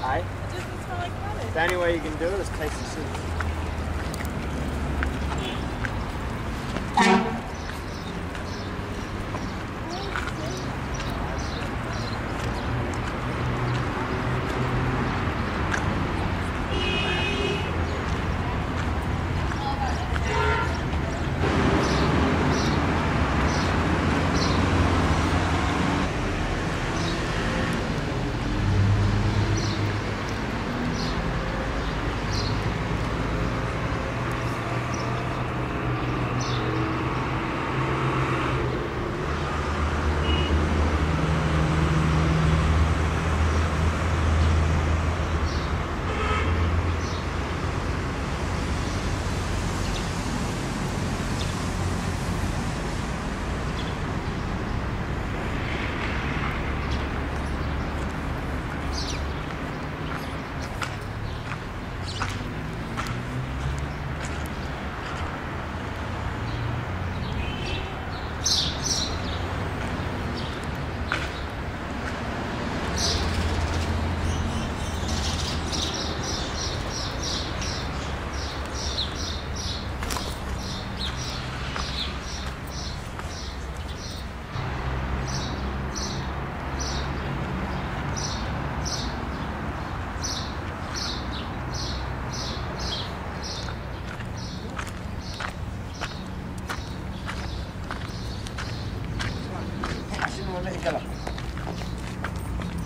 Aye. It doesn't smell like cabbage. The only way you can do it is taste the soup.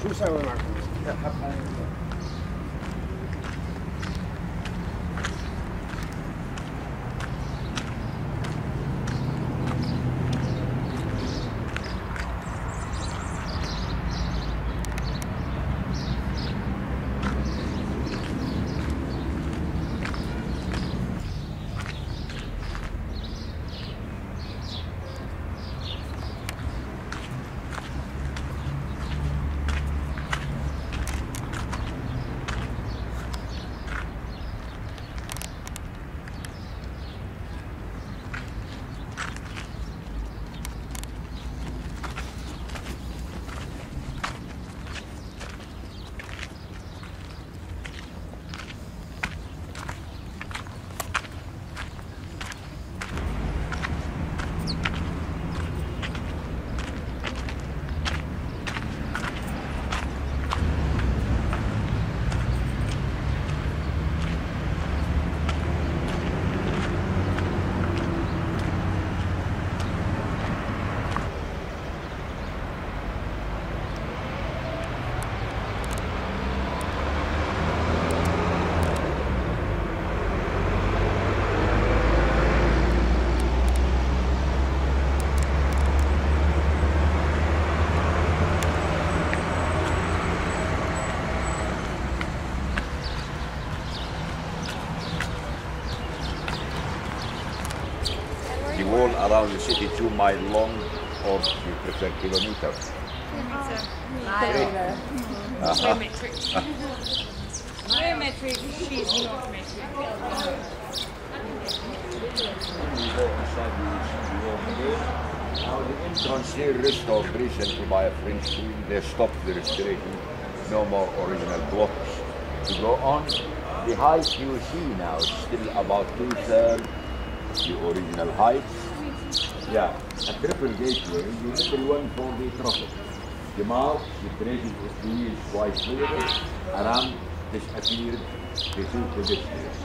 شو نسوي معكم؟ The wall around the city 2 mile long, or you prefer kilometers? Geometric. Geometric, she's not metric. We go inside the wall again. Now the entrance here restored recently by a French team. They stopped the restoration. No more original blocks. To go on, the height you see now is still about 2/3 the original height. Yeah, a triple gateway, the little one for the traffic. The marks, the traces of the wheels quite visible. Around this appeared the two pedestrians.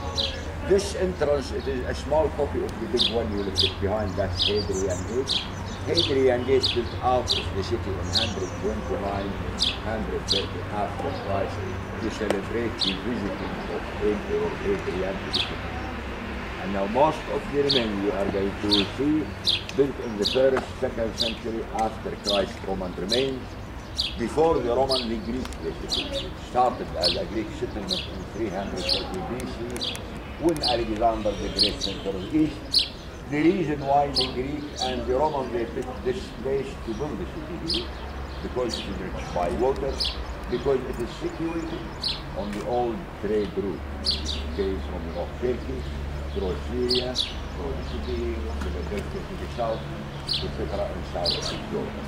This entrance, it is a small copy of the big one you look at behind, that's Hadrian Gate. Hadrian Gate built out of the city in 129, 130 after Christ to celebrate the visiting of Emperor Hadrian to the city. And now most of the remains you are going to see built in the 1st, 2nd century after Christ's Roman remains. Before the Roman, the Greek basically started as a Greek settlement in 330 BC when Alexander the Great center of East. The reason why the Greek and the Roman they picked this place to build the city here, because it is rich by water, because it is situated on the old trade route. It came from North Turkey, through Syria, through the city, Philadelphia to the south, etc. and south of Jordan.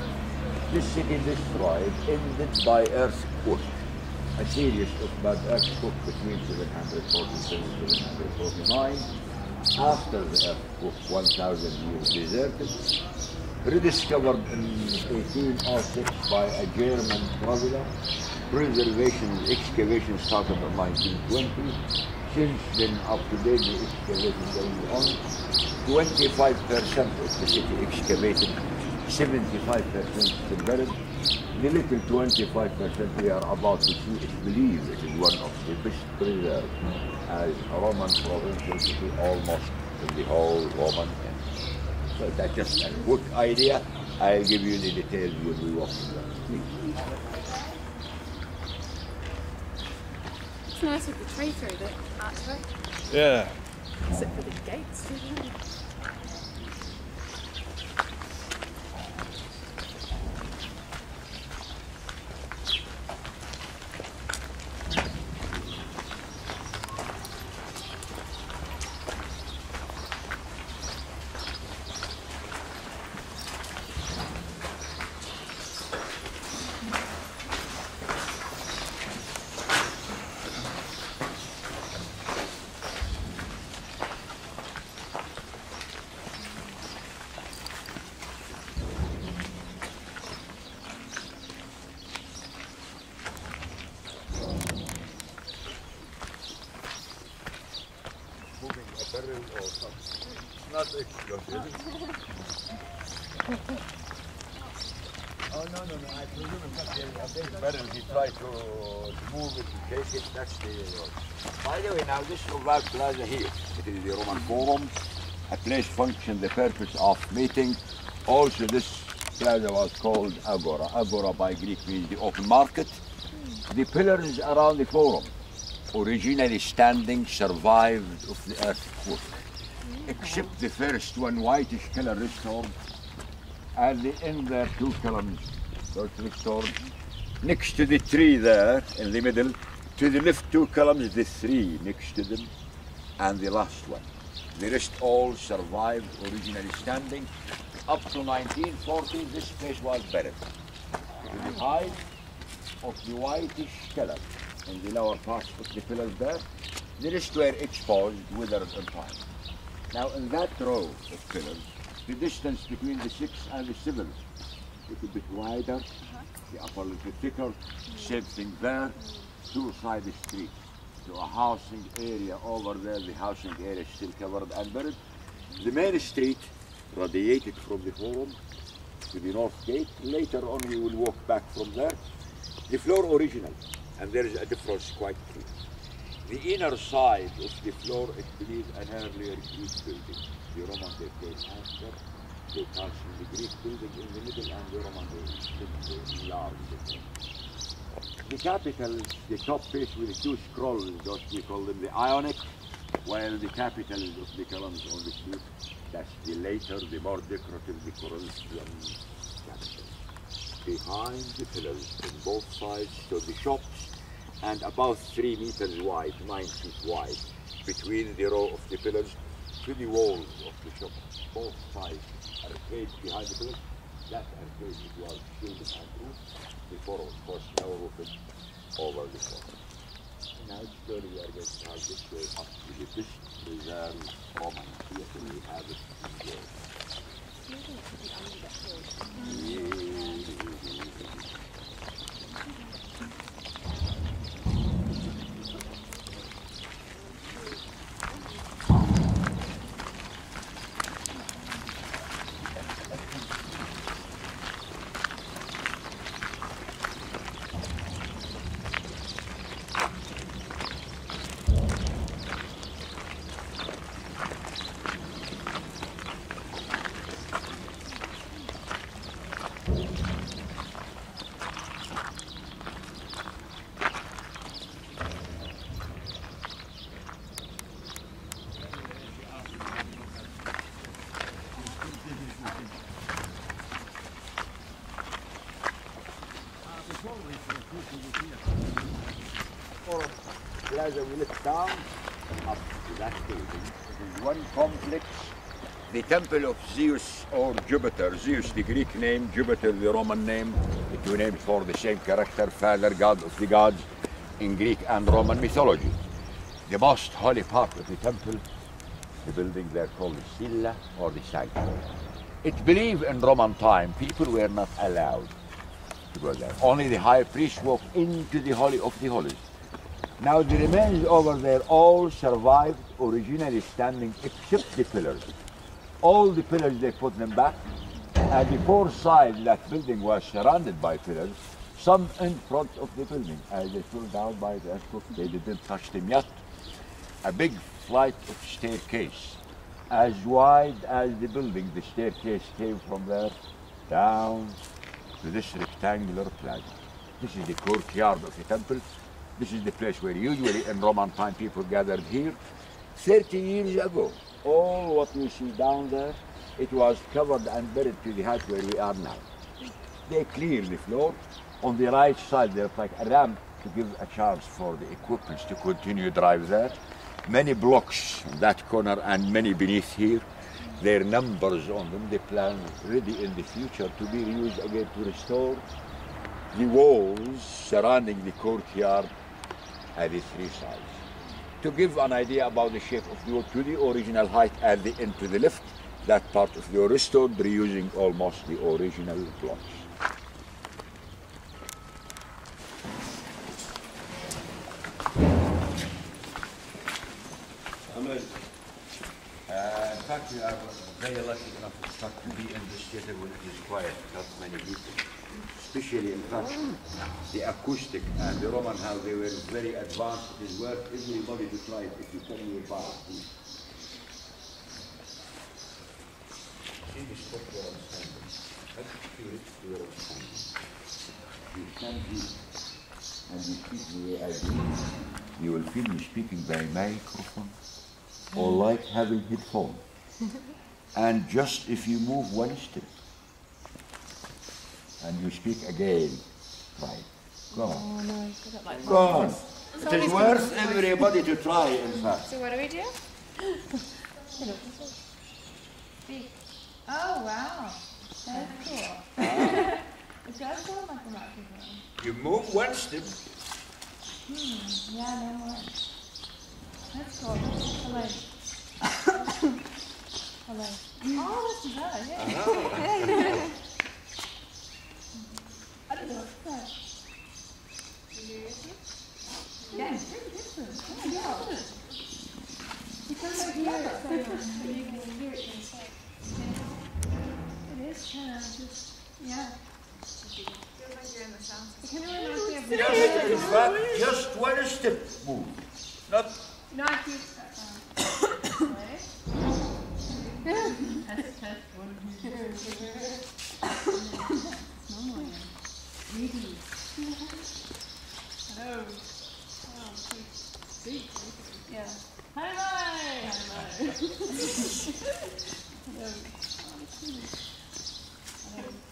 This city destroyed ended by earthquake. a series of bad earthquakes between 747 and 749. After the earthquake, 1,000 years deserted, rediscovered in 1806 by a German traveler. Preservation excavation started in 1920. Since then, up to date, the excavation going on. 25% of the city excavated, 75% still buried. The little 25% we are about to see is believed it is one of the best preserved as a Roman provincial city almost in the whole Roman Empire. So that's just a quick idea. I'll give you the details when we walk through. It's nice with the tree through the archway. Yeah. Except for the gates. Not explosive. Oh, no. I presume it's not a big barrel. He tried to move it, to take it. That's the road. By the way, now this Oval Plaza here, it is the Roman Forum, a place functioned the purpose of meeting. Also, this plaza was called Agora. Agora by Greek means the open market. The pillars around the Forum, originally standing, survived of the earthquake. Except the first one, whitish color restored, and the end there, 2 columns got restored. Next to the tree there, in the middle, to the left 2 columns, the 3 next to them, and the last one. The rest all survived, originally standing. Up to 1940, this place was buried. To the height of the whitish color in the lower parts of the pillars there, the rest were exposed, withered and time. Now in that row of pillars, the distance between the 6th and the 7th, a little bit wider, the upper a little thicker, same thing there, 2 side streets. So a housing area over there, the housing area is still covered and buried. The main street radiated from the Forum to the north gate. Later on we will walk back from there. The floor original, and there is a difference quite clear. The inner side of the floor is beneath an earlier Greek building. The Roman they came after. They casted the Greek building in the middle and the Roman they large. The capitals, the top face with the 2 scrolls, those we call them the Ionic, while the capitals of the columns on the street, that's the later, the more decorative, the Corinthian capital. Behind the pillars on both sides stood the shops, and about 3 meters wide, 9 feet wide, between the row of the pillars to the walls of the shop. Both sides arcade behind the pillars. That arcade was shielded and roofed. Before, of course, no roofing over the floor. Now slowly we are going to have this way up to the best preserved Roman theatre we have it Plaza we look down up to that building. It is one complex, the temple of Zeus or Jupiter. Zeus, the Greek name, Jupiter, the Roman name. The 2 names for the same character, father, god of the gods. in Greek and Roman mythology. The most holy part of the temple, the building there called the Silla or the sanctuary. It's believed in Roman time people were not allowed to go there. Only the high priest walked into the Holy of the Holies. Now the remains over there all survived, originally standing except the pillars. All the pillars they put them back, and the four sides that building was surrounded by pillars, some in front of the building. As they fell down by the escort, they didn't touch them yet. A big flight of staircase, as wide as the building. The staircase came from there down to this rectangular plaza. This is the courtyard of the temple. This is the place where usually in Roman time people gathered here. 30 years ago, all what you see down there, it was covered and buried to the height where we are now. They cleared the floor. On the right side there's like a ramp to give a chance for the equipment to continue drive there. Many blocks in that corner and many beneath here. Their numbers on them, they plan ready in the future to be reused again to restore the walls surrounding the courtyard at the three sides. To give an idea about the shape of the wall to the original height at the end to the left, that part of the restored, reusing almost the original blocks. In fact, we are very lucky enough to be in this theater when it is quiet, not many people. Especially, in fact, the acoustic and the Roman, how they were very advanced. It is worth everybody to try it if you come nearby. See the spot where I'm standing. Let's feel it where I'm standing. You stand here and you speak the way I do. You will feel me speaking by microphone or like having headphones. And just if you move one step and you speak again, right, go on. Oh no, I don't like Go on. It is worth everybody to try, in fact. So what do we do? Speak. Oh wow, that's cool. It does sound like a microphone. You move one step. Yeah, no more. That's cool. Hello. Hello. Oh, that's better, yeah. I don't know what's that. Yeah, it's very different. Oh my god. Because I hear it so much, you can hear it inside. It is kind of just, yeah. Feels like you're in the sound. It kind of reminds me of the In fact, just one step move. Not. No, I keep that sound. Test, test, 1, 2, 3. Really? Hello. Oh, sweet. Yeah. Hello. Hello.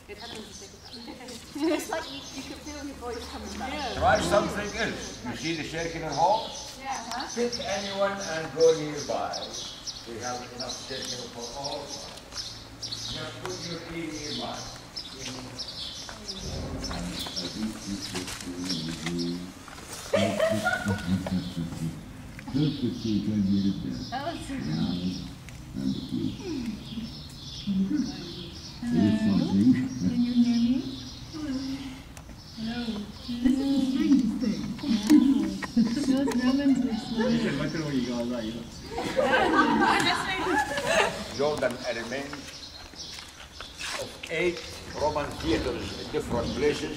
It happens to It's like you can feel your voice coming back. Yeah. Try something else. You see the circular hall? Yeah. Pick anyone and go nearby. We have enough circle for all. Just put your key nearby. Can you hear me? Hello. This is the strangest thing. Those Romans were slow. Jordan remains of 8 Roman theaters in different places.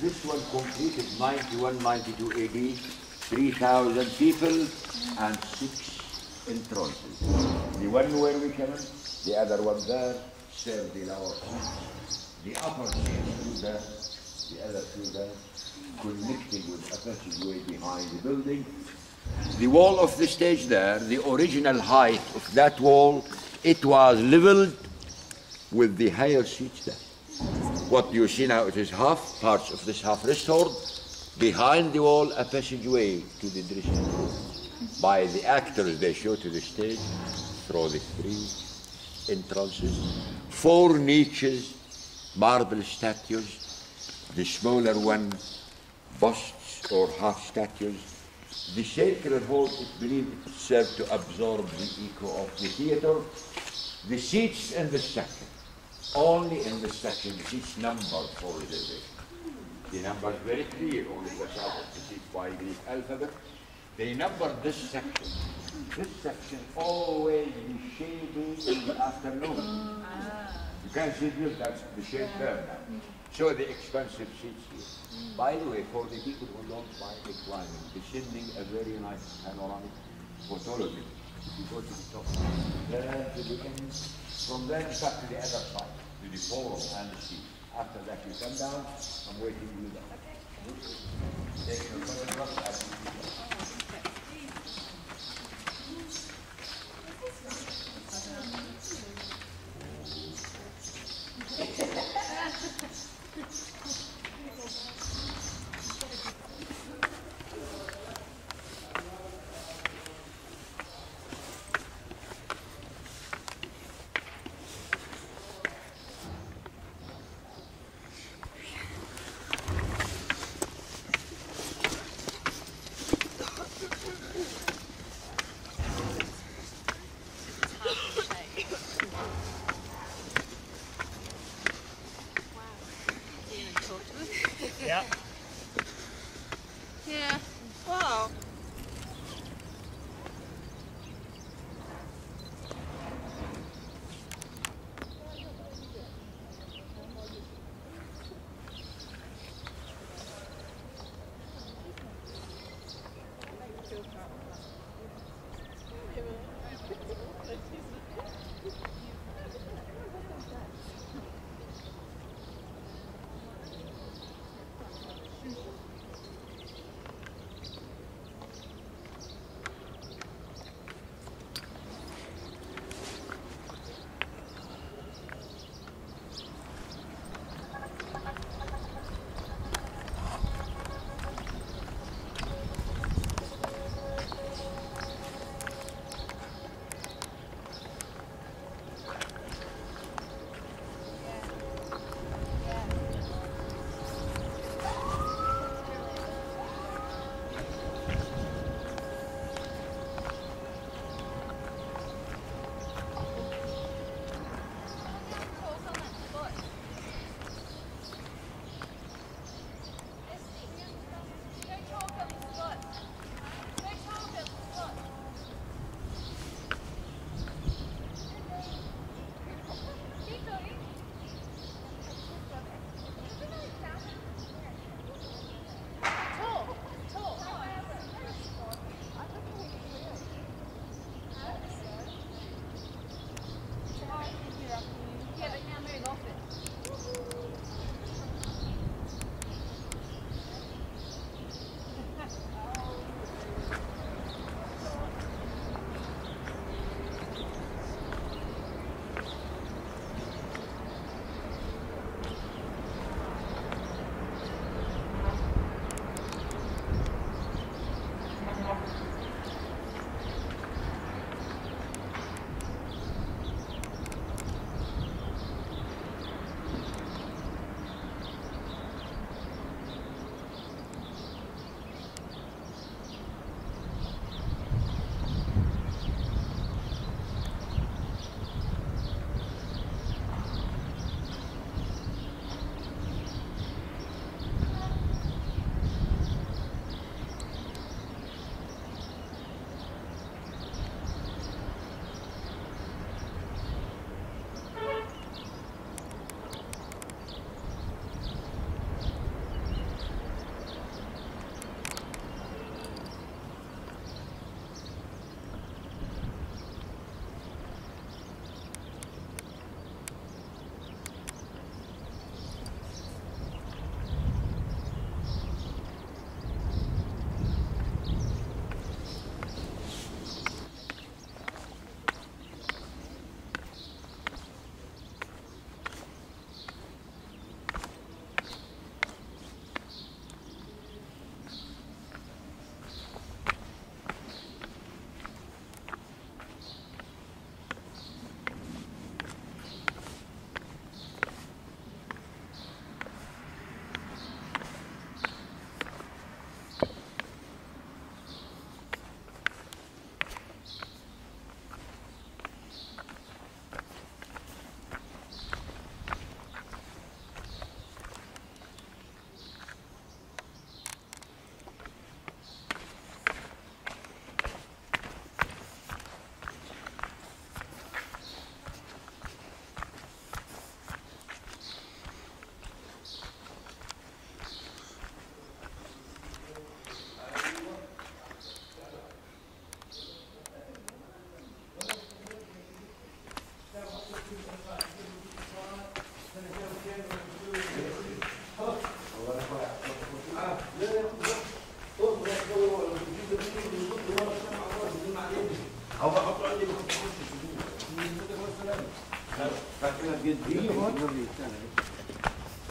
This one completed 91, 92 AD, 3,000 people and 6 entrances. The one where we came in, the other one there, served the lower seats. The upper seats through there, the other two there, connecting with a passageway behind the building. The wall of the stage there, the original height of that wall, it was leveled with the higher seats there. What you see now, it is half, parts of this half restored. Behind the wall, a passageway to the dressing room. By the actors they show to the stage, through the 3 entrances, 4 niches, marble statues, the smaller one, busts or half statues. The sacred hall, it believed, it served to absorb the echo of the theater. The seats in the section, only in the section, seats numbered for reservation. The numbers very clear, only the south of the seats by Greek alphabet. They numbered this section. This section always be shady in the afternoon. You can see this, that's the shade there now. So the expensive seats here. By the way, for the people who don't mind reclining, descending a very nice panoramic photography. If you go to the top, then to the end, from there you start to the other side, to the forum and the seat. After that you come down, I'm waiting for you there. Take your photograph as you do. Yeah. Yeah. Wow.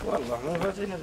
والله مو فاتنا.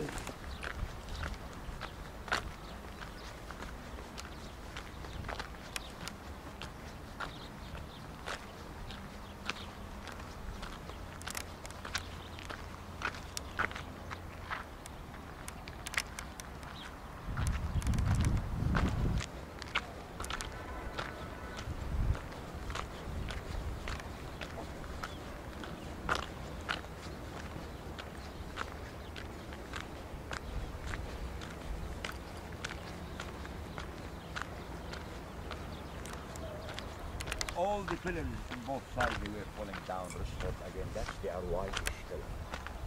All the pillars on both sides they were falling down, restored again. That's the white still.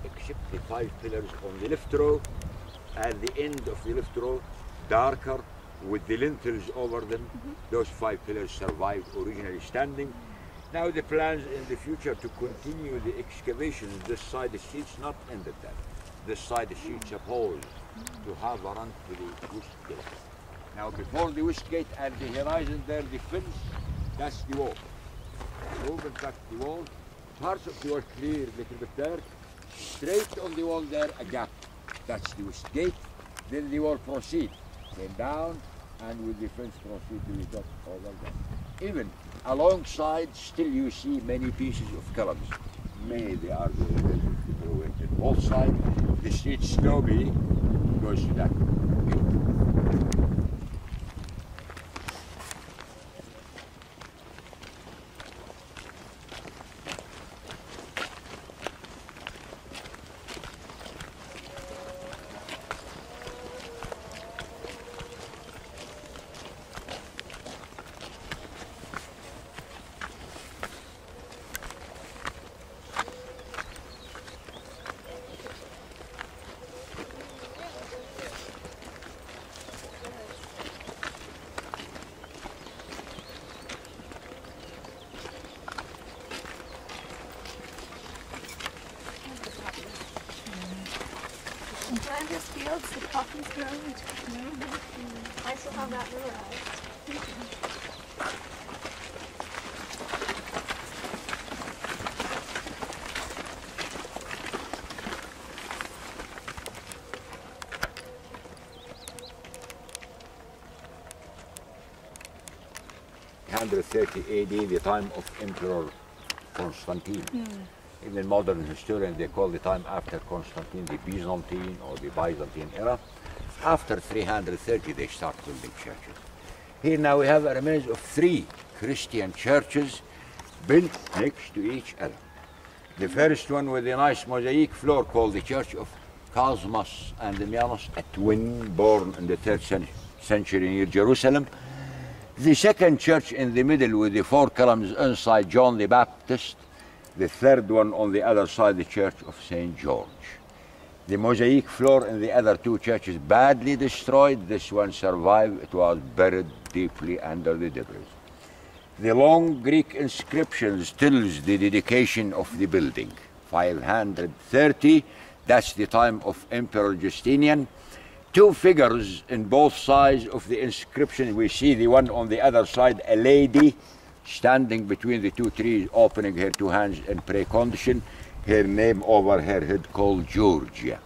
Except the 5 pillars on the left row, at the end of the left row, darker with the lintels over them. Those 5 pillars survived originally standing. Now the plans in the future to continue the excavations. This side the sheets not ended that. This side the sheets supposed to have a run to the west gate. Now before the west gate at the horizon there, the fence. That's the wall. Moving back the wall, parts of the wall clear a little bit there. Straight on the wall there, a gap. That's the west gate. Then the wall proceed. Then down, and with the fence proceed to the top over there. Even alongside, still you see many pieces of columns. May they are the both sides. The street slowly goes to that gate. Behind this fields, the poppies grow. I still have that memorized. AD, the time of Emperor Constantine. Even modern historians, they call the time after Constantine the Byzantine or the Byzantine era. After 330, they start building churches. Here now we have a remains of 3 Christian churches built next to each other. The first one with a nice mosaic floor called the Church of Cosmas and Damianos, a twin born in the 3rd century near Jerusalem. The second church in the middle with the 4 columns inside John the Baptist. The third one on the other side, the Church of St. George. The mosaic floor in the other 2 churches badly destroyed. This one survived. It was buried deeply under the debris. The long Greek inscriptions tells the dedication of the building. 530, that's the time of Emperor Justinian. 2 figures in both sides of the inscription. We see the one on the other side, a lady standing between the 2 trees, opening her 2 hands in prayer condition, her name over her head called Georgia.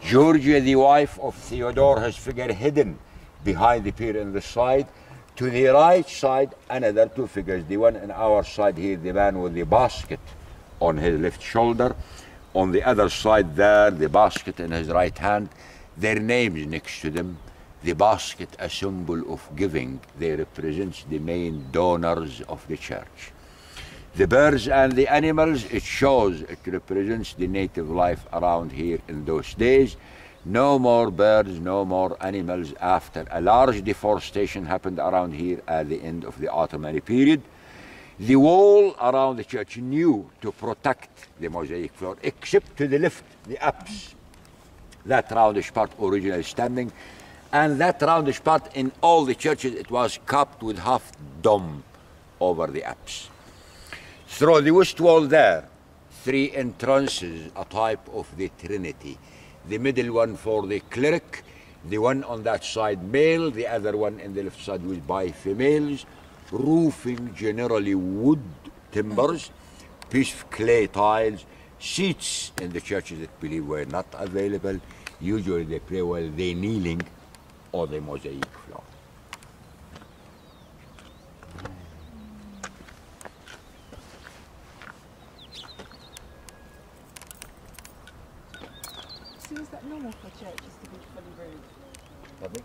Georgia, the wife of Theodore, has figure hidden behind the pier on the side. To the right side, another 2 figures. The one on our side here, the man with the basket on his left shoulder. On the other side there, the basket in his right hand. Their names next to them. The basket, a symbol of giving. They represent the main donors of the church. The birds and the animals, it shows, it represents the native life around here in those days. No more birds, no more animals after a large deforestation happened around here at the end of the Ottoman period. The wall around the church knew to protect the mosaic floor, except to the left, the apse. That roundish part originally standing. And that roundish part in all the churches, it was capped with half dome over the apse. Through the west wall there, 3 entrances, a type of the Trinity. The middle one for the cleric, the one on that side male, the other one in the left side was by females. roofing, generally wood, timbers, piece of clay tiles, seats in the churches that believe were not available. Usually they pray while they kneeling, or the mosaic floor. So is that normal for churches to be fully roofed? Pardon?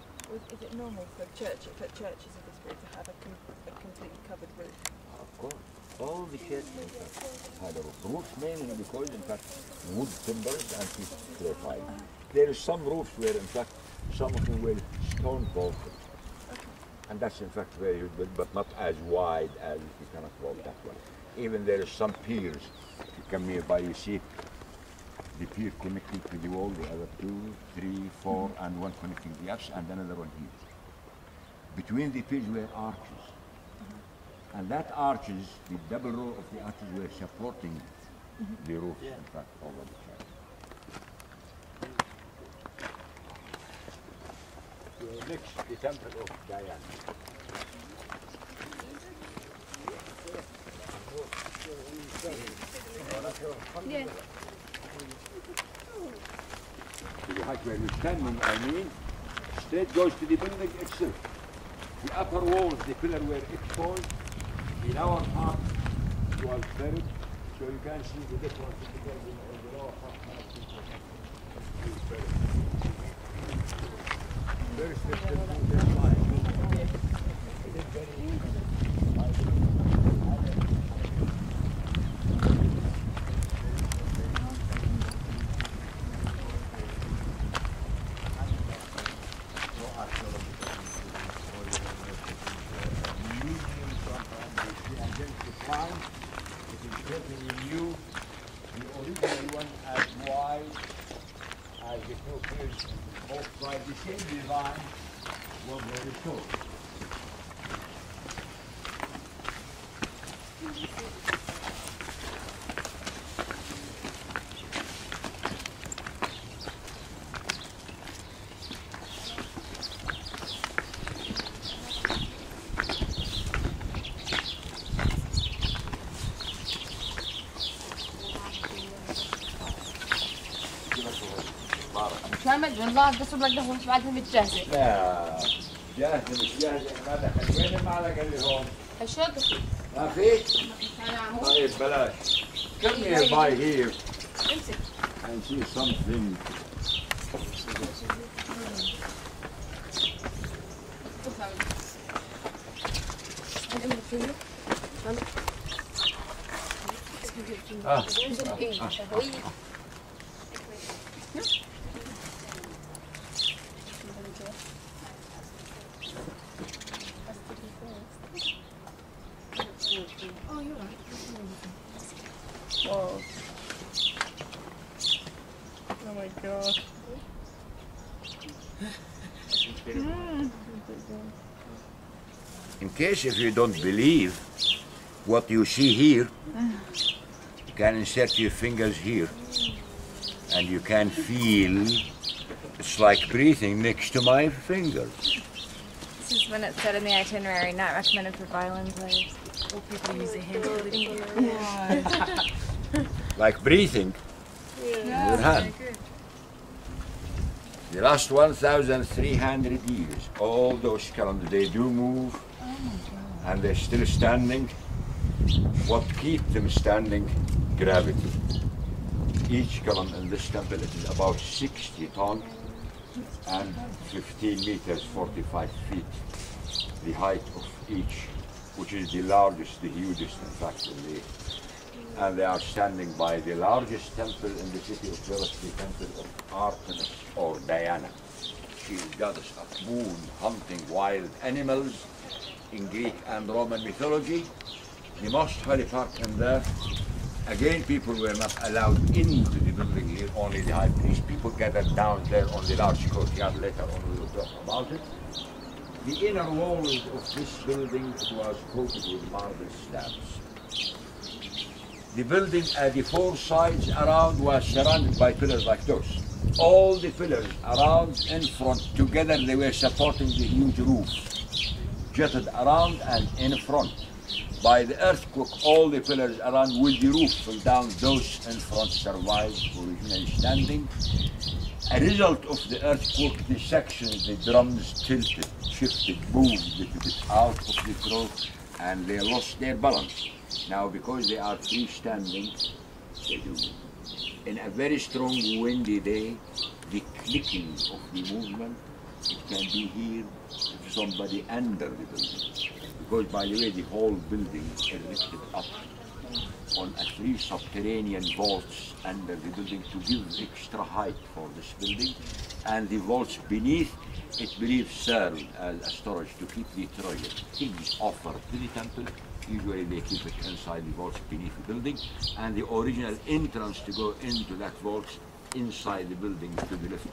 Is it normal for churches of this period to have a completely covered roof? Of course. All the churches had a roof. Roofs mainly because, in fact, wood timbers and clay tiles. There is some roofs where, in fact, some of them were stone vaulted. And that's, in fact, very good, but not as wide as you cannot vault that way. Even there is some piers. If you come nearby, you see the pier connecting to the wall, the other 2, 3, 4, and one connecting the apse, and another one here. Between the piers were arches. And that arches, the double row of the arches were supporting the roof, in fact, over the church. Next, the temple of Diana. Yeah. The height where you're standing, I mean, straight goes to the building itself. The upper walls, the pillar were exposed. The lower part was buried, so you can see the difference in the building on the lower part. Very strict this line. It is very easy. The same design was very short. محمد والله قصوا بلده مش بعدها متجهزة. لا جاهزة مش جاهزة ما دخل. وين المعلقة اللي هون؟ هالشوكة. ما في؟ طيب بلاش. Come nearby here and see something. Oh, you're right. Whoa. Oh my god. In case if you don't believe what you see here, you can insert your fingers here and you can feel it's like breathing next to my fingers. This is when it said in the itinerary, not recommended for violin players. Or people using hands. Like breathing in your hand. The last 1,300 years, all those calendars, they do move and they're still standing. What keeps them standing? Gravity. Each column in this temple is about 60 tons and 15 meters, 45 feet, the height of each, which is the largest, the hugest in fact in the, and they are standing by the largest temple in the city of Jerash, the temple of Artemis or Diana. She is goddess of moon, hunting wild animals in Greek and Roman mythology. The most holy part in there, again people were not allowed into the building here, only the high priest. People gathered down there on the large courtyard, later on we will talk about it. The inner walls of this building was coated with marble slabs. The building at the four sides around was surrounded by pillars like those. All the pillars around in front together, they were supporting the huge roof. jutted around and in front. By the earthquake, all the pillars around with the roof fell down. Those in front survived, originally standing. A result of the earthquake, the sections, the drums tilted, shifted, moved a little bit out of the throat, and they lost their balance. Now, because they are freestanding, they do. In a very strong windy day, the clicking of the movement, it can be heard if somebody under the building. Because, by the way, the whole building is erected up on a 3 subterranean vaults under the building to give extra height for this building. And the vaults beneath, it believes, serve as a storage to keep the treasure, things offered to the temple. Usually they keep it inside the vaults beneath the building, and the original entrance to go into that vault inside the building to the left.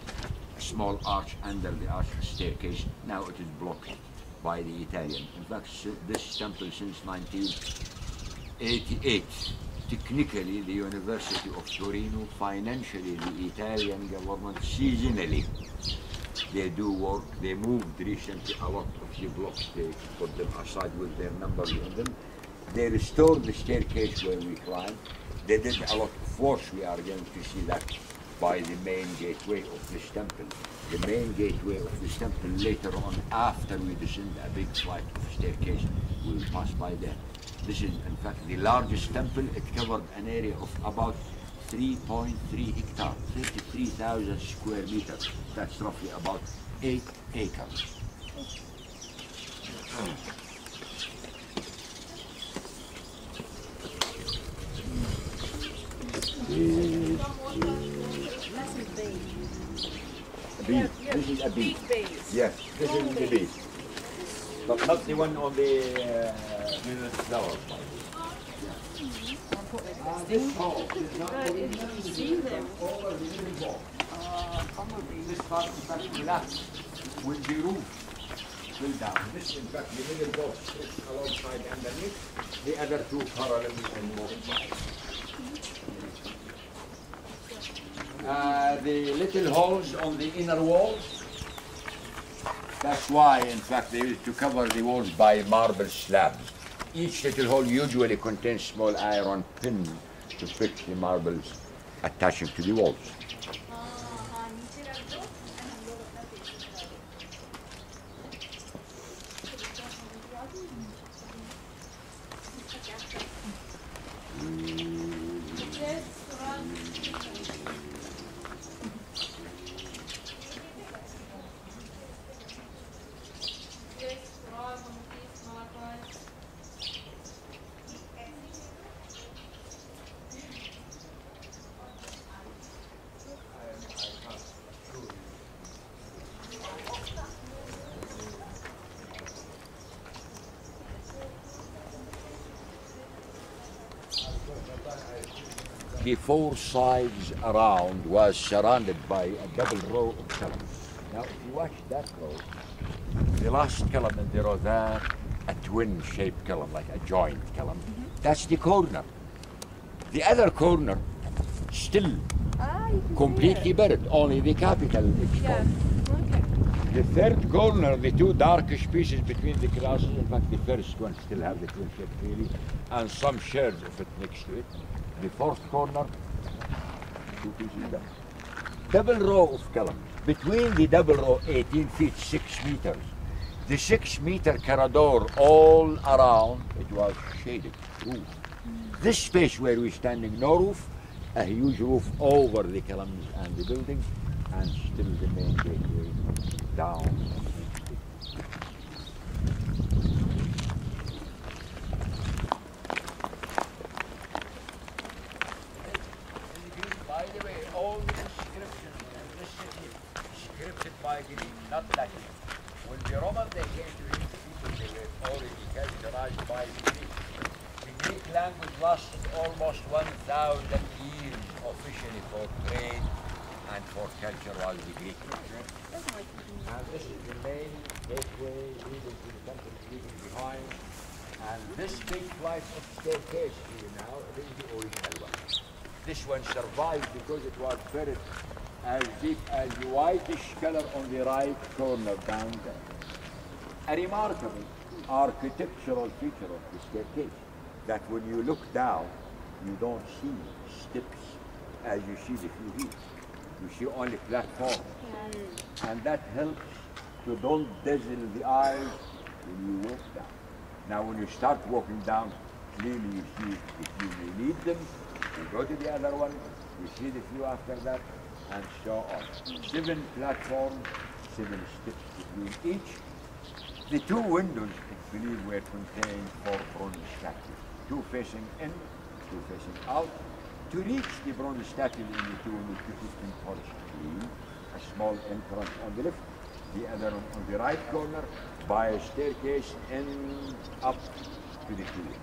A small arch under the arch staircase. Now it is blocked by the Italian. In fact, this temple since 1988. Technically, the University of Torino, financially, the Italian government, seasonally, they do work. They moved recently a lot of the blocks. They put them aside with their numbers on them. They restored the staircase where we climb. They did a lot of work. We are going to see that by the main gateway of this temple. The main gateway of this temple later on, after we descend a big flight of staircase, we will pass by there. This is, in fact, the largest temple. It covered an area of about 3.3 hectares, 33,000 square meters. That's roughly about 8 acres. A bead. This is a bead. Yes, this is the bead. But not the one on the flower. This hall is not over the middle wall. This part, in fact, collapsed with the roof fell down. This, in fact, the middle wall stretched alongside underneath, the other two parallel and both sides. The little holes on the inner walls, that's why, in fact, they used to cover the walls by marble slabs. Each little hole usually contains small iron pin to fix the marbles attaching to the walls. The four sides around was surrounded by a double row of columns. Now, if you watch that row, the last column in the row there, a twin-shaped column, like a joint column, that's the corner. The other corner, still completely buried, only the capital exposed. Yeah. Okay. The third corner, the two darkish pieces between the classes, in fact, the first one still have the twin shape really, and some shards of it next to it. The fourth corner, two pieces there. Double row of columns. Between the double row, 18 feet, 6 meters. The 6 meter corridor all around, it was shaded, roof. This space where we're standing, no roof, a huge roof over the columns and the building, and still the main gateway down. By the way, all the inscriptions in this city scripted by Greek, not Latin. When the Romans they came to these people, they were already characterized by the Greek. The Greek language lasted almost 1,000 years officially for trade and for culture was the Greek. And this is the main gateway leading to the temple leaving behind. And this big flight of staircase here now, this is the original one. This one survived because it was buried as deep as the whitish color on the right corner down there. A remarkable architectural feature of the staircase, that when you look down, you don't see steps as you see the view here. You see only platform. And that helps to don't dazzle the eyes when you walk down. Now when you start walking down, clearly you see if you may need them, you go to the other one, you see the view after that, and so on. 7 platforms, 7 steps between each. The 2 windows, I believe, were contained 4 bronze statues, 2 facing in, 2 facing out. To reach the bronze statue in the 2 windows, you can touch a small entrance on the left, the other on the right corner, by a staircase and up to the 2 windows.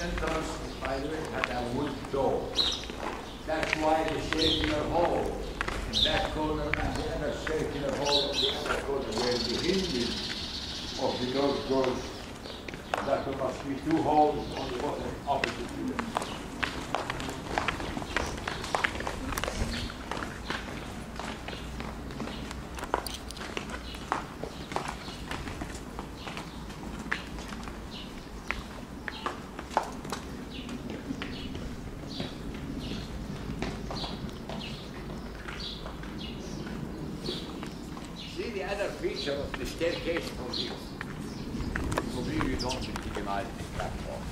Entrance, by the way, had a wood door. That's why the circular hall in that corner and the other circular hall in the other corner, where the hinges of the door goes, that there must be 2 holes on the bottom opposite to them. Feature of the staircase from here. From here you don't recognize the platform.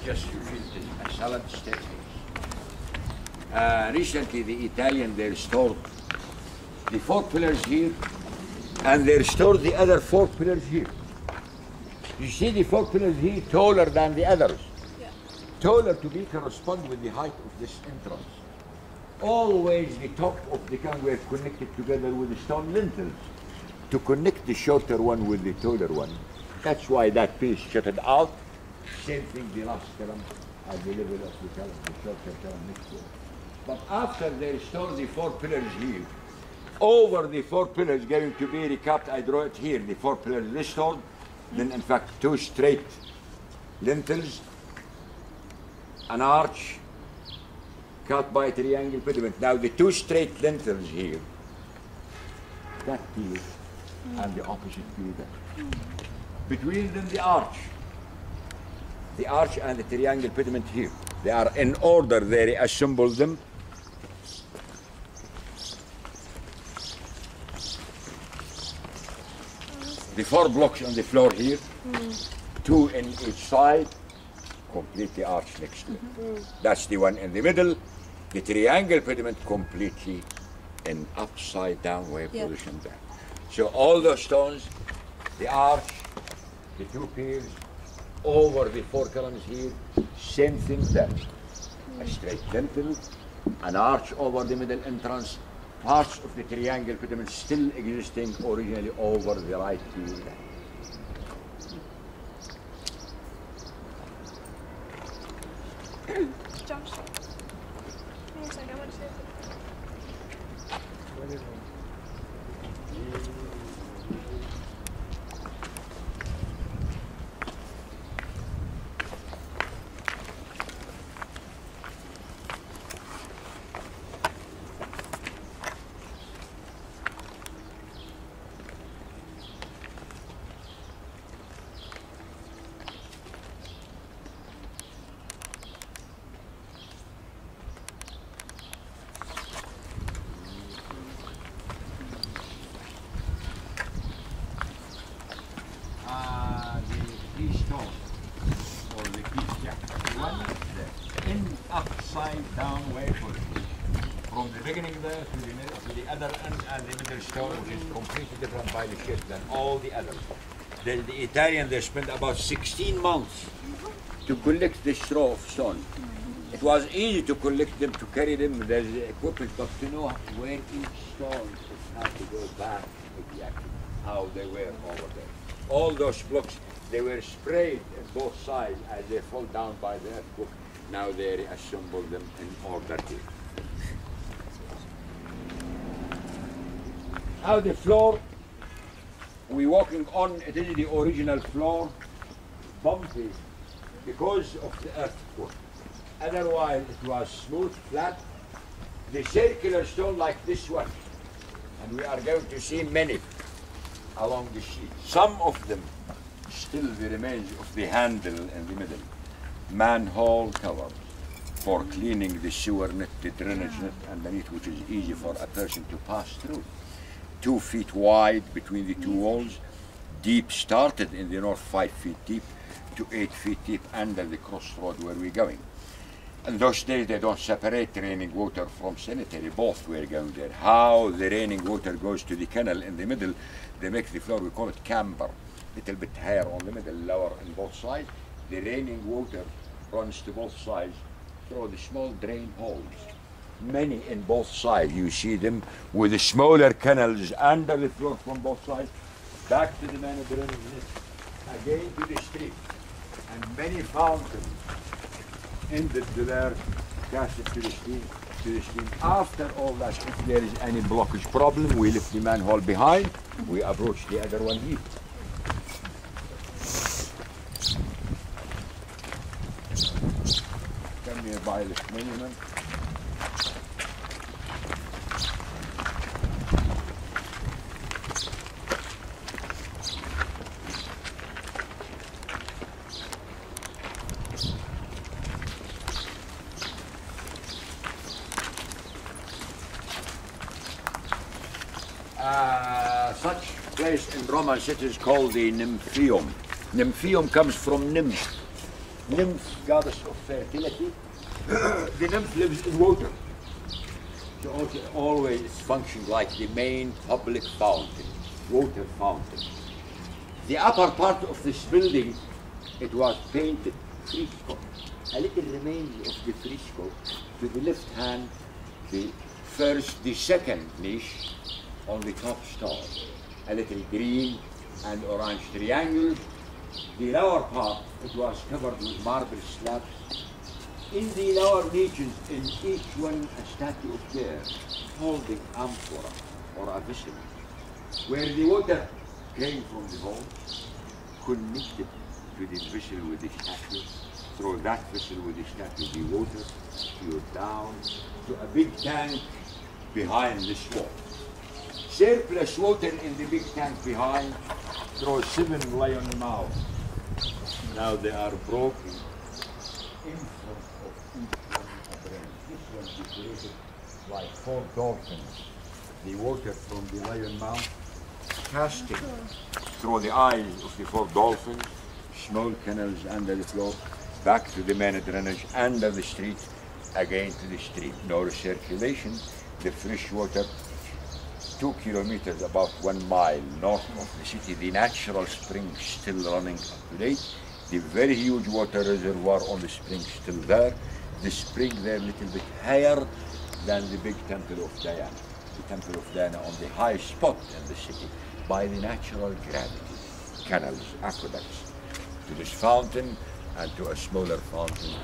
Just you feel it is a solid staircase. Recently the Italian, they restored the 4 pillars here, and they restored the other 4 pillars here. You see the 4 pillars here taller than the others. Yeah. Taller to be correspond with the height of this entrance. Always the top of the can were connected together with the stone lintels, to connect the shorter one with the taller one. That's why that piece jutted out. Same thing the last column at the level of the column, the shorter column next to it. But after they restore the 4 pillars here, over the 4 pillars going to be recapped, I draw it here, the 4 pillars restored, then in fact 2 straight lintels, an arch cut by a triangle pediment. Now the 2 straight lintels here, that piece, and the opposite view there. Between them the arch and the triangle pediment here. They are in order, they reassemble them. The 4 blocks on the floor here, 2 in each side, complete the arch next to it. That's the one in the middle. The triangle pediment completely in upside down way position there. So all those stones, the arch, the 2 piers, over the 4 columns here, same thing there. A straight lintel, an arch over the middle entrance, parts of the triangle pediment still existing originally over the right pier there. Josh, give me a second, I want to say down way from the beginning there to the middle, to the other end, and the middle stone, which is completely different by the shape than all the others. Then the Italian, they spent about 16 months to collect this row of stone. It was easy to collect them, to carry them, there's the equipment, but to know where each stone is how to go back exactly, how they were over there. All those blocks, they were sprayed at both sides as they fall down by the earthquake. Now they reassemble them in order to. Now the floor we're walking on, it is the original floor, bumpy because of the earthquake. Otherwise it was smooth, flat. The circular stone like this one, and we are going to see many along the sheet. Some of them still the remains of the handle in the middle. Manhole covers for cleaning the sewer net, the drainage net underneath, which is easy for a person to pass through. 2 feet wide between the two walls, deep, started in the north 5 feet deep to 8 feet deep under the crossroad where we're going. In those days they don't separate raining water from sanitary, both were going there. How the raining water goes to the canal in the middle, they make the floor, we call it camber, little bit higher on the middle, lower on both sides. The raining water runs to both sides through the small drain holes. Many in both sides, you see them with the smaller canals under the floor from both sides, back to the main drainage net, again to the street, and many fountains ended there, cast it to the stream, After all that, if there is any blockage problem, we lift the manhole behind, we approach the other one here. Come here by this monument. Such place in Roman cities called the Nymphaeum. Nymphaeum comes from nymph. Nymph, goddess of fertility. The nymph lives in water. So also always functions like the main public fountain, water fountain. The upper part of this building, it was painted fresco. A little remains of the fresco. To the left hand, the second niche on the top star. A little green and orange triangle. The lower part, it was covered with marble slabs. In the lower niches, in each one a statue of care holding amphora or a vessel, where the water came from the hole, connected to the vessel with the statue. Through that vessel with the statue, the water flowed down to a big tank behind this wall. Surplus water in the big tank behind through 7 lion mouths. Now they are broken in front of each one of them. This one decorated like 4 dolphins. The water from the lion mouth casting through the eyes of the 4 dolphins, small canals under the floor, back to the main drainage, under the street, again to the stream. No recirculation. The fresh water 2 kilometers, about 1 mile north of the city, the natural spring still running up to date. The very huge water reservoir on the spring still there. The spring there a little bit higher than the big temple of Diana. The temple of Diana on the highest spot in the city by the natural gravity. Canals, aqueducts to this fountain and to a smaller fountain.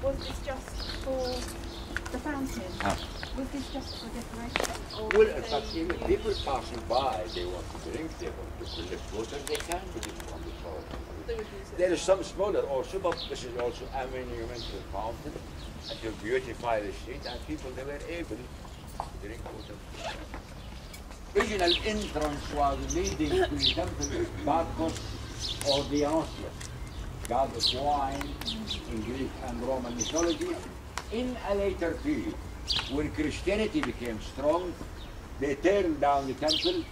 Was this just for the fountain? Was this just for decoration? Or well, in fact, even people passing by, they want to drink, they want to collect water, they can put it on the floor. There is some smaller also, but this is also a monumental fountain to beautify the street, and people, they were able to drink water. Original entrance was leading to the temple of Bacchus or Dionysius, god of wine in Greek and Roman mythology. In a later period, when Christianity became strong, they turned down the temple.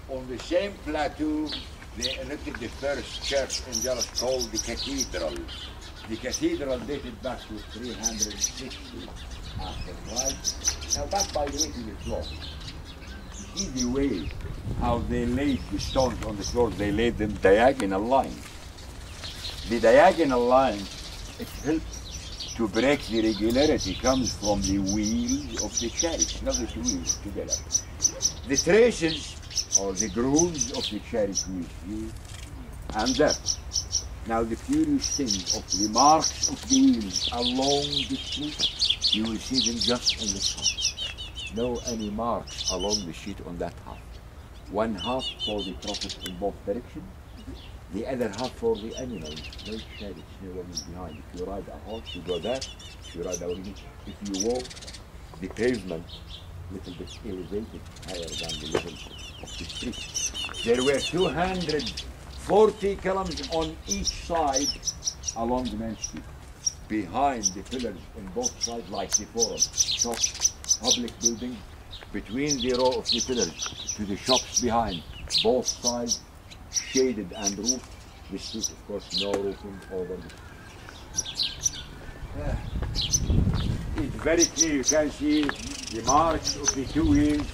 On the same plateau, they erected the first church in Jerash called the cathedral. The cathedral dated back to 360 after Christ. Now back by the way to the floor. see the way how they laid the stones on the floor. They laid them diagonal lines. The diagonal line, it helps to break the irregularity, comes from the wheels of the chariot, not the two wheels together. The traces or the grooves of the chariot we see, and that. Now the curious thing of the marks of the wheels along the street, you will see them just in the top. No any marks along the sheet on that half. One half for the prophet in both directions, the other half for the animals. No chariots, no one is behind. If you ride a horse, you go there. If you ride a wheel, if you walk, the pavement little bit elevated higher than the level of the street. There were 240 columns on each side along the main street. Behind the pillars on both sides, like the forum, shops, public buildings, between the row of the pillars to the shops behind, both sides, shaded and roofed. The street, of course, no roofing over it's very clear. You can see the marks of the two wheels,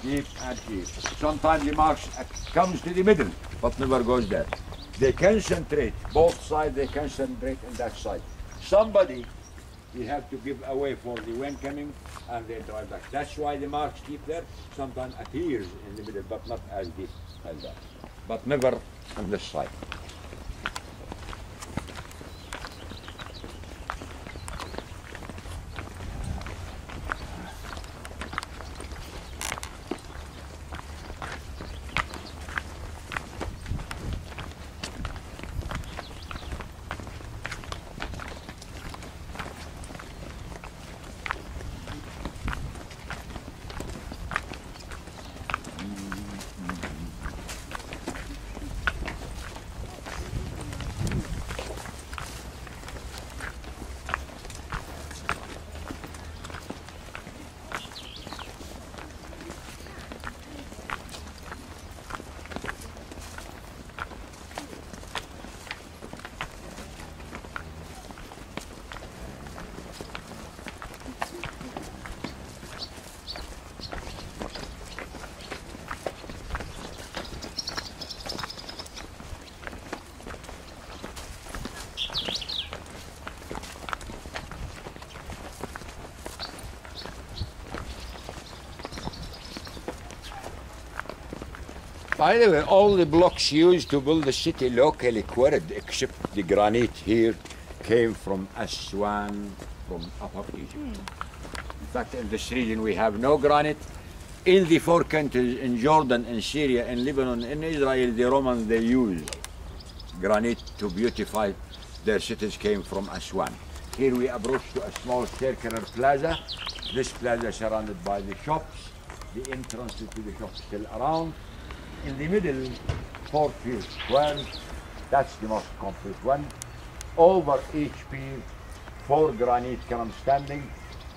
deep and deep. Sometimes the marks comes to the middle, but never goes there. They concentrate, both sides, they concentrate on that side. Somebody, they have to give away for the wind coming, and they drive back. That's why the marks keep there. Sometimes appears in the middle, but not as deep as that. But never on this side. By the way, all the blocks used to build the city locally quarried, except the granite here, came from Aswan, from Upper Egypt. In fact, in this region we have no granite. In the four countries, in Jordan, in Syria, in Lebanon, in Israel, the Romans, they used granite to beautify their cities, came from Aswan. Here we approach to a small circular plaza. This plaza surrounded by the shops, the entrance to the shops still around. In the middle, 4 pier square, that's the most complete one. Over each pier, 4 granite columns standing.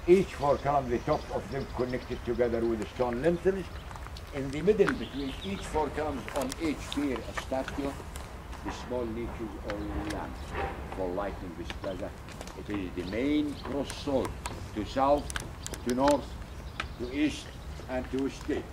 Each 4 columns, the top of them connected together with the stone lintels. In the middle, between each 4 columns on each pier, a statue, the small niches or lamps for lighting this plaza. It is the main crossroad to south, to north, to east, and to west.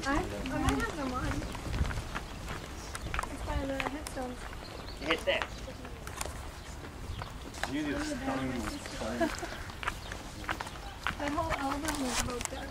I might have them on. It's by the headstones. Hit that. That whole album is about that.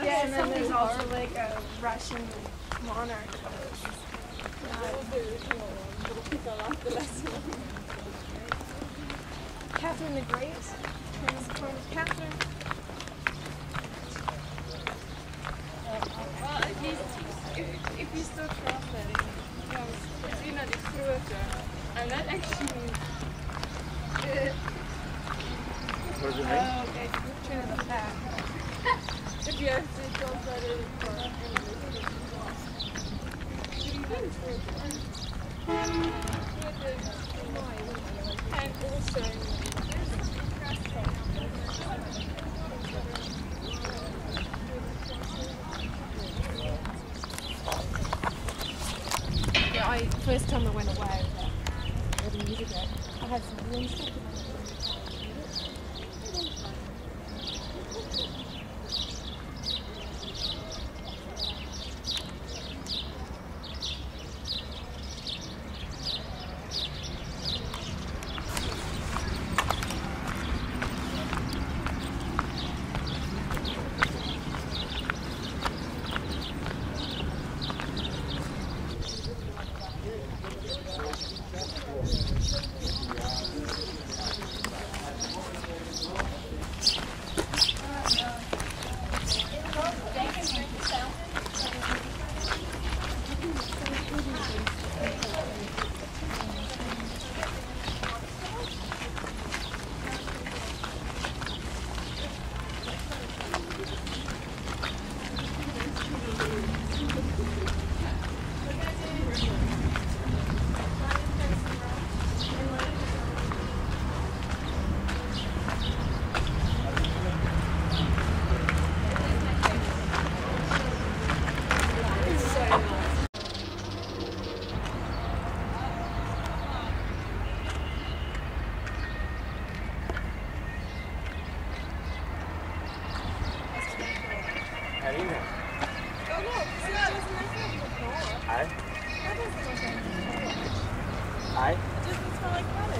Yeah, and then there's also like a Russian monarch. Catherine the Great. Catherine. Well, at least if you still translating, it's not extruder, and that actually means. What does it mean? Oh, okay, turn it up back. If you have to translate it for English. And also. Yeah, first time I went away, about 11 years ago, I had some really stuff.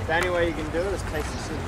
The only way you can do it is taste the soup.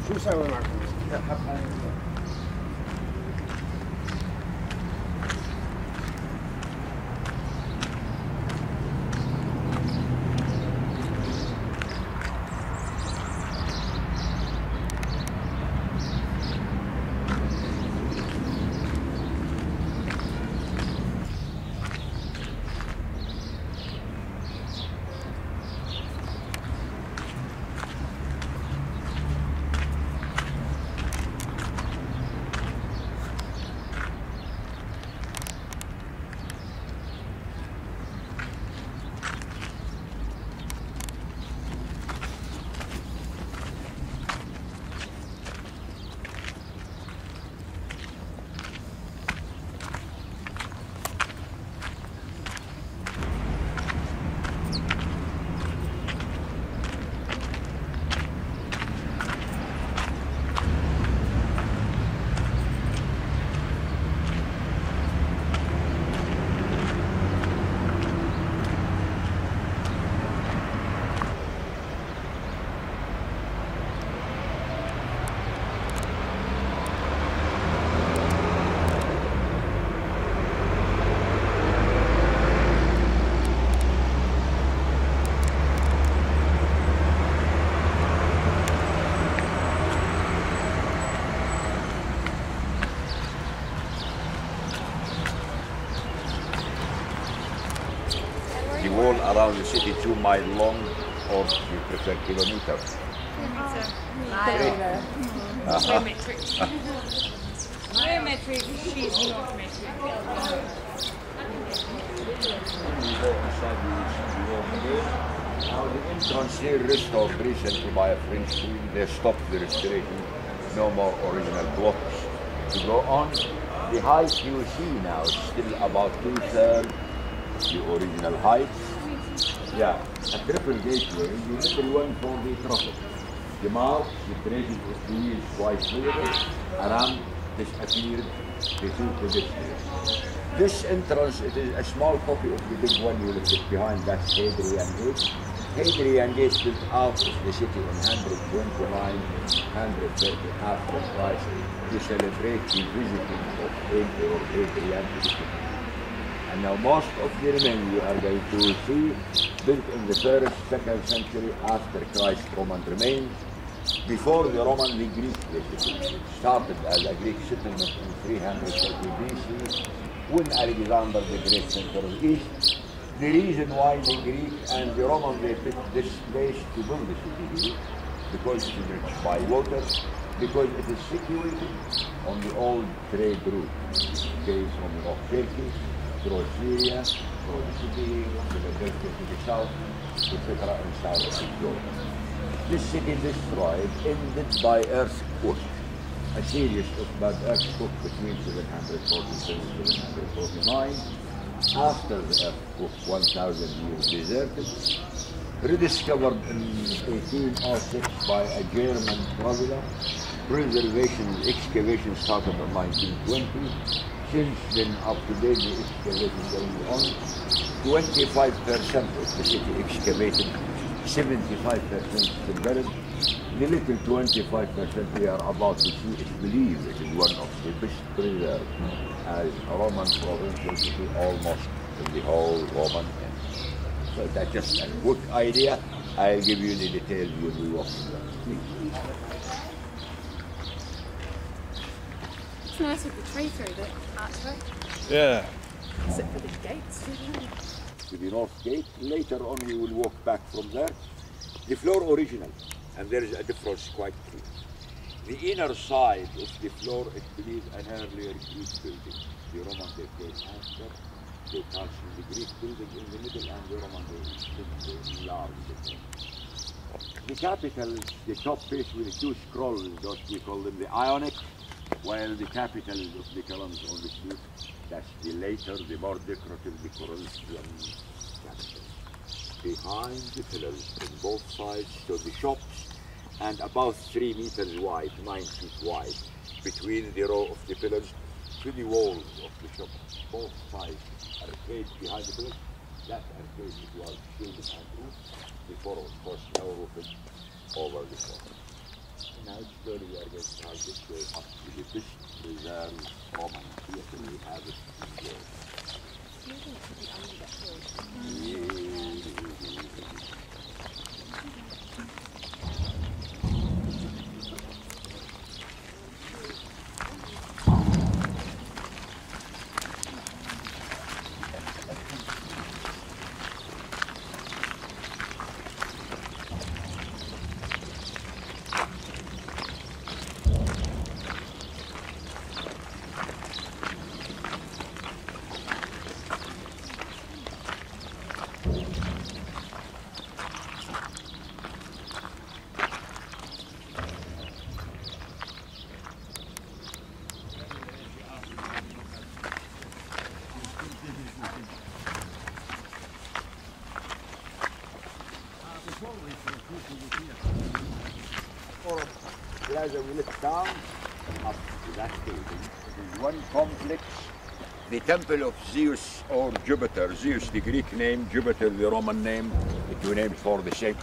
شو نسوي معكم؟ wall around the city 2 miles long, or you prefer kilometer? Geometric. Geometric, she's not metric. When we go inside, we walk again. Now the entrance here restored recently by a French team. They stopped the restoration. No more original blocks to go on. The height you see now is still about 2/3 the original height. Yeah, a triple gateway. The middle one for the traffic. The mark, the tracing of the wheels quite clear. Around disappeared the 2 pedestrians. This entrance, it is a small copy of the big one you look behind that Hadrian Gate. Hadrian Gate built out of the city in 129, 130 after Christ to celebrate the visiting of Emperor Hadrian to the city. And now most of the remains you are going to see built in the 1st, 2nd century after Christ's Roman remains. Before the Roman, the Greek basically started as a Greek settlement in 330 BC when Alexander the Great center of East. The reason why the Greek and the Roman they picked this place to build the city here, because it is rich by water, because it is situated on the old trade route, okay, from North Turkey, through Syria, through the city, Philadelphia to the south, etc. and south of Jordan. This city destroyed ended by earthquake, a series of bad earthquakes between 747 and 749. After the earthquake, 1,000 years deserted, rediscovered in 1806 by a German traveler. Preservation, excavation started in 1920. Since then, up to date, the excavation going on. 25% of the city excavated, 75% still buried. The little 25% we are about to see is believed it is one of the best preserved as a Roman provincial city almost in the whole Roman Empire. So that's just a quick idea. I'll give you the details when we walk through that. It's nice with the tree through the archway. Yeah. Except for the gates. To the north gate. Later on we will walk back from there. The floor original, and there is a difference quite clear. The inner side of the floor, it believes an earlier Greek building. The Roman they came after, they casted the Greek building in the middle, and the Roman they enlarged it. The capital, the top face with the 2 scrolls, those we call them the Ionic, while the capital of the columns on the street, that's the later, the more decorative, the Corinthian capital. Behind the pillars on both sides, so the shops, and about 3 meters wide, 9 feet wide, between the row of the pillars to the walls of the shop. Both sides, arcade behind the pillars. That arcade was shielded and roof before, of course, no roofing over the floor. Now slowly we are going to have this way up to the best preserved Roman theatre we have it here. Plaza we look down up to that building. It is one complex, the temple of Zeus or Jupiter. Zeus, the Greek name, Jupiter, the Roman name, the 2 names for the same.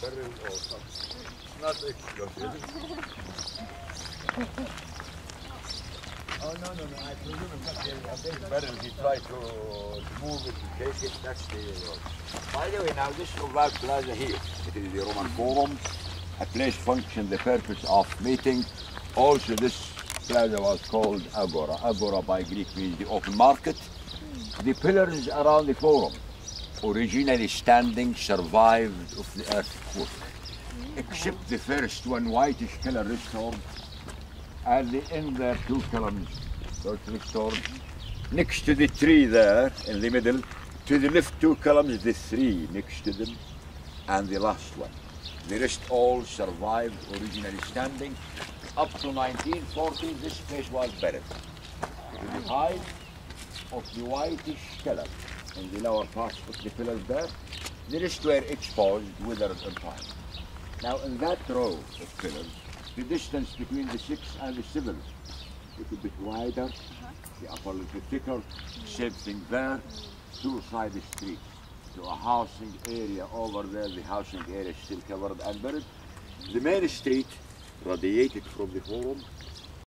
barrel or something. It's not explosive. Oh, no, I presume it's not a big barrel. He tried to move it, to take it, that's the... By the way, now this Oval Plaza here, it is the Roman Forum, a place functioned the purpose of meeting. Also, this plaza was called Agora. Agora by Greek means the open market. The pillars around the forum, originally standing, survived of the earthquake, except the first one, whitish color restored, and in there 2 columns restored. Next to the tree there, in the middle, to the left 2 columns, the 3 next to them, and the last one. The rest all survived, originally standing. Up to 1940, this place was buried. To the height of the whitish color in the lower parts of the pillars there, the rest were exposed, withered in time. Now in that row of pillars, the distance between the 6 and the 7 a little bit wider, the upper a little bit thicker, same thing there, 2 side streets. To a housing area over there, the housing area is still covered and buried. The main street radiated from the forum